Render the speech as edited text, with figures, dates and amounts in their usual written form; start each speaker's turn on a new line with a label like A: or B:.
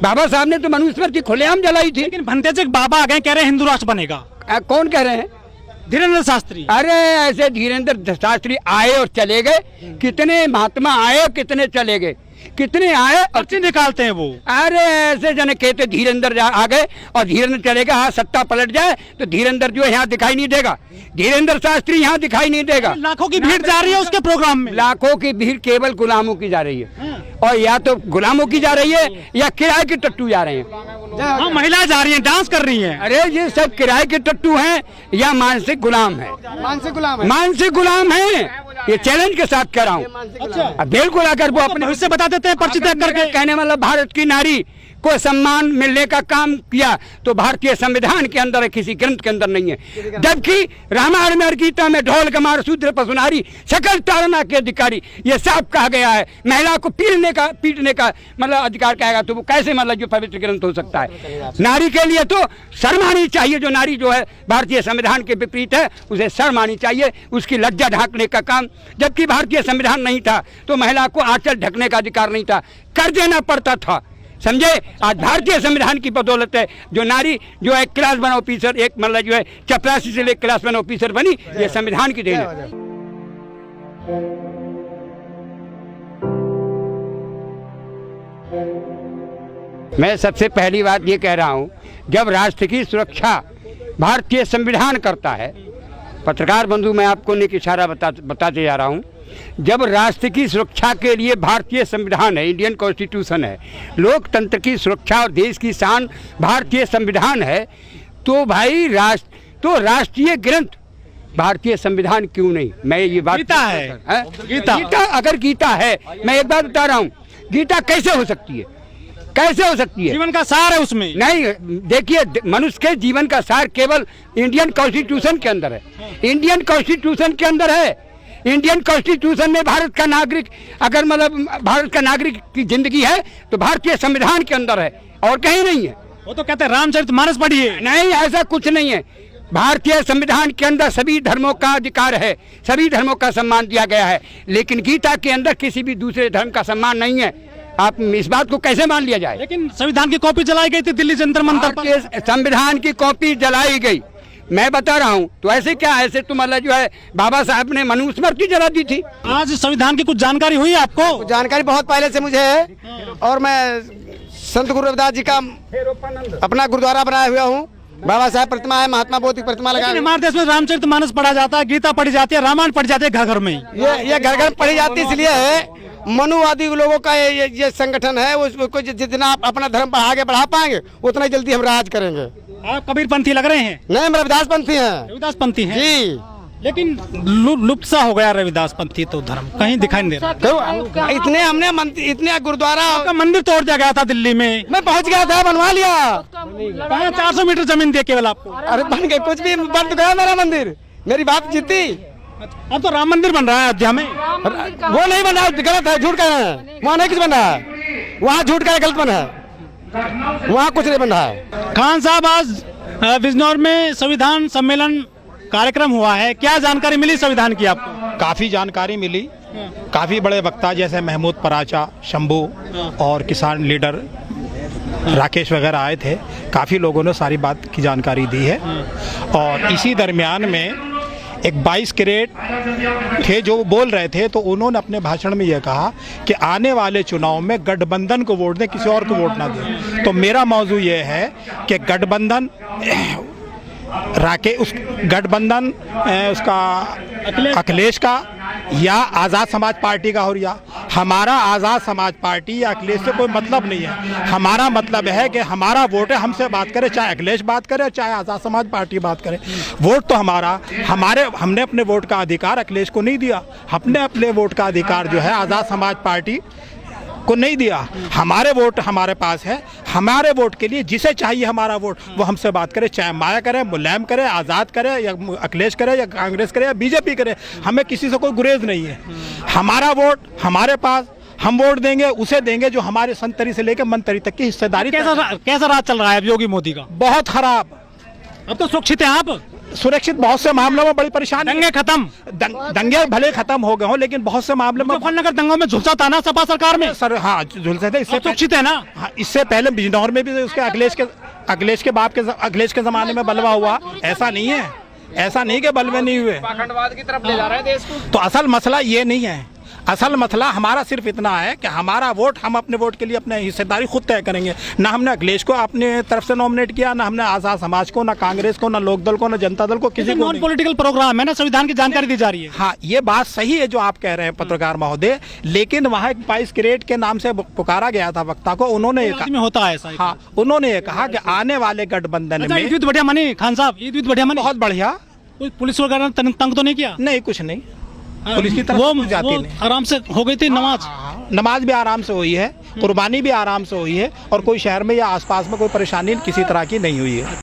A: बाबा साहब ने तो मनुस्मृति खुलेआम जलाई थी।
B: लेकिन भंते सिंह बाबा आ गए, कह रहे हिंदू राष्ट्र बनेगा।
A: कौन कह रहे हैं?
B: धीरेन्द्र शास्त्री।
A: अरे ऐसे धीरेन्द्र शास्त्री आए और चले गए। कितने महात्मा आए और कितने चले गए, कितने आए और
B: पर्ची निकालते हैं वो।
A: अरे ऐसे जने कहते धीरेन्द्र आ गए और धीरेन्द्र चले गए। हाँ, सत्ता पलट जाए तो धीरेन्द्र जो है यहाँ दिखाई नहीं देगा, धीरेन्द्र शास्त्री यहाँ दिखाई नहीं देगा।
B: लाखों की भीड़ जा रही है उसके प्रोग्राम में।
A: लाखों की भीड़ केवल गुलामों की जा रही है, और या तो गुलामों की जा रही है या किराए के टट्टू जा रहे हैं।
B: हाँ, महिलाएं जा रही हैं, डांस कर रही हैं।
A: अरे ये सब किराए के टट्टू हैं या मानसिक गुलाम है?
C: मानसिक गुलाम है।
A: मानसिक गुलाम है, ये चैलेंज के साथ कह रहा हूँ।
B: अच्छा,
A: बिल्कुल, अगर वो अपने
B: भविष्य बता देते हैं पर्ची त्याग करके।
A: कहने वाला भारत की नारी को सम्मान मिलने का काम किया तो भारतीय संविधान के अंदर है, किसी ग्रंथ के अंदर नहीं है। जबकि रामायण में और गीता में ढोल कमार शूद्र पशुनारी सकल ताड़ना के अधिकारी ये साफ कहा गया है। महिला को पीटने का मतलब अधिकार कहेगा तो वो कैसे मतलब जो पवित्र ग्रंथ हो सकता है? नारी के लिए तो शर्म आनी चाहिए। जो नारी जो है भारतीय संविधान के विपरीत है उसे शर्म आनी चाहिए, उसकी लज्जा ढांकने का काम। जबकि भारतीय संविधान नहीं था तो महिला को आंचल ढकने का अधिकार नहीं था, कर देना पड़ता था। समझे? आज भारतीय संविधान की बदौलत है जो नारी जो है क्लास वन ऑफिसर, एक मतलब जो है चपरासी से लेकर क्लास वन ऑफिसर बनी, ये संविधान की देन है। मैं सबसे पहली बात ये कह रहा हूँ, जब राष्ट्र की सुरक्षा भारतीय संविधान करता है, पत्रकार बंधु मैं आपको एक इशारा बताते जा रहा हूँ, जब राष्ट्र की सुरक्षा के लिए भारतीय संविधान है, इंडियन कॉन्स्टिट्यूशन है, लोकतंत्र की सुरक्षा और देश की शान भारतीय संविधान है, तो भाई राष्ट्रीय ग्रंथ भारतीय संविधान क्यों नहीं? मैं ये बात
B: गीता है,
A: गीता अगर गीता है, मैं एक बात बता रहा हूँ, गीता कैसे हो सकती है? कैसे हो सकती है?
B: जीवन का सार है उसमें।
A: नहीं, देखिए मनुष्य के जीवन का सार केवल इंडियन कॉन्स्टिट्यूशन के अंदर है, इंडियन कॉन्स्टिट्यूशन के अंदर है। इंडियन कॉन्स्टिट्यूशन में भारत का नागरिक अगर मतलब भारत का नागरिक की जिंदगी है तो भारतीय संविधान के अंदर है और कहीं नहीं है।
B: वो तो कहते हैं रामचरितमानस पढ़िए।
A: नहीं, ऐसा कुछ नहीं है। भारतीय संविधान के अंदर सभी धर्मों का अधिकार है, सभी धर्मों का सम्मान दिया गया है, लेकिन गीता के अंदर किसी भी दूसरे धर्म का सम्मान नहीं है। आप इस बात को कैसे मान लिया जाए?
B: लेकिन संविधान की कॉपी जलाई गई थी दिल्ली जंतर मंतर पर।
A: संविधान की कॉपी जलाई गई, मैं बता रहा हूँ। तो ऐसे क्या, ऐसे तो मतलब जो है बाबा साहब ने मनुस्मृति जला दी थी।
B: आज संविधान की कुछ जानकारी हुई आपको?
C: जानकारी बहुत पहले से मुझे है, और मैं संत गुरु रविदास जी का अपना गुरुद्वारा बनाया हुआ हूँ। बाबा साहब प्रतिमा है, महात्मा बोधि की प्रतिमा लगा।
B: हमारे देश में रामचरितमानस पढ़ा जाता है, गीता पढ़ी जाती है, रामायण पढ़ी जाती है घर घर में।
C: ये घर घर पढ़ी जाती इसलिए है, मनुवादी लोगों का ये संगठन है, उसको जितना आप अपना धर्म आगे बढ़ा पाएंगे उतना जल्दी हम राज करेंगे।
B: आप कबीरपंथी लग रहे हैं?
C: नहीं, हम रविदास पंथी हैं।
B: रविदास पंथी हैं
C: जी,
B: लेकिन लुप्त सा हो गया रविदास पंथी तो धर्म, कहीं दिखाई नहीं दे रहा।
C: इतने हमने इतने गुरुद्वारा
B: आपका मंदिर तोड़ दिया गया था दिल्ली में।
C: मैं पहुंच गया था, बनवा लिया।
B: 400 मीटर जमीन दे केवल आपको।
C: अरे बन गए, कुछ भी बन तो गया मेरा मंदिर, मेरी बात जीती।
B: अब तो राम मंदिर बन रहा है अयोध्या में।
C: वो नहीं बना, गलत है, झूठ कह रहे हैं। वहाँ नहीं कुछ बना है, वहाँ झूठ का गलत बना है, वहाँ कुछ नहीं बना है।
B: खान साहब, आज बिजनौर में संविधान सम्मेलन कार्यक्रम हुआ है, क्या जानकारी मिली संविधान की आपको?
D: काफ़ी जानकारी मिली, काफ़ी बड़े वक्ता जैसे महमूद पराचा, शंभू और किसान लीडर राकेश वगैरह आए थे। काफ़ी लोगों ने सारी बात की जानकारी दी है। और इसी दरमियान में एक 22 कैरेट थे जो बोल रहे थे, तो उन्होंने अपने भाषण में यह कहा कि आने वाले चुनाव में गठबंधन को वोट दें, किसी और को वोट ना दें। तो मेरा मौजू ये है कि गठबंधन उस गठबंधन उसका अखिलेश का या आज़ाद समाज पार्टी का हो, या हमारा आज़ाद समाज पार्टी या अखिलेश से कोई मतलब नहीं है। हमारा मतलब है कि हमारा वोट है, हमसे बात करे, चाहे अखिलेश बात करे चाहे आज़ाद समाज पार्टी बात करे। वोट तो हमने अपने वोट का अधिकार अखिलेश को नहीं दिया, हमने अपने वोट का अधिकार जो है आज़ाद समाज पार्टी को नहीं दिया। हमारे वोट हमारे पास है, हमारे वोट के लिए जिसे चाहिए हमारा वोट वो हमसे बात करे, चाहे माया करे, मुलायम करे, आज़ाद करे, या अखिलेश करे, या कांग्रेस करे, या बीजेपी करे। हमें किसी से कोई गुरेज नहीं है। हमारा वोट हमारे पास, हम वोट देंगे उसे देंगे जो हमारे संतरी से लेकर मंतरी तक की हिस्सेदारी।
B: कैसा राज चल रहा है योगी मोदी का?
D: बहुत खराब।
B: अब तो सुरक्षित हैं आप?
D: सुरक्षित बहुत से मामलों में बड़ी परेशानी।
B: दंगे खत्म,
D: दंगे भले खत्म हो गए हों, लेकिन बहुत से मामलों में
B: मुजफ्फरनगर दंगों में झुलसा था ना सपा सरकार में,
D: सर हाँ झुलसे थे। इससे
B: सुरक्षित है ना।
D: हाँ, इससे पहले बिजनौर में भी उसके अखिलेश के जमाने में बलवा हुआ। ऐसा नहीं है, ऐसा नहीं कि बलवे नहीं हुए।
C: पाखंडवाद की तरफ ले जा रहे हैं देश को।
D: तो असल मसला ये नहीं है, असल मसला हमारा सिर्फ इतना है कि हमारा वोट, हम अपने वोट के लिए अपने हिस्सेदारी खुद तय करेंगे। ना हमने अखिलेश को अपने तरफ से नॉमिनेट किया, ना हमने आजाद समाज को, ना कांग्रेस को, ना लोकदल को, ना जनता दल को, किसी को
B: नॉन
D: नहीं।
B: पॉलिटिकल प्रोग्राम है ना, संविधान की जानकारी दी जा रही है।
D: हाँ, ये बात सही है जो आप कह रहे हैं पत्रकार महोदय, लेकिन वहाँ एक 22 कैरेट के नाम से पुकारा गया था वक्ता को। उन्होंने ये
B: में होता है ऐसा।
D: हाँ, उन्होंने ये कहा कि आने वाले गठबंधन
B: अच्छा,
D: में
B: ईद बढ़िया मनी खान साहब, ईद बढ़िया मनी,
D: बहुत बढ़िया।
B: कोई पुलिस वगैरह ने तंग तो नहीं किया?
D: नहीं, कुछ नहीं, पुलिस की तरफ से कुछ जाती नहीं।
B: आराम से हो गई थी नमाज।
D: नमाज भी आराम से हुई है, कुर्बानी भी आराम से हुई है, और कोई शहर में या आसपास में कोई परेशानी किसी तरह की नहीं हुई है।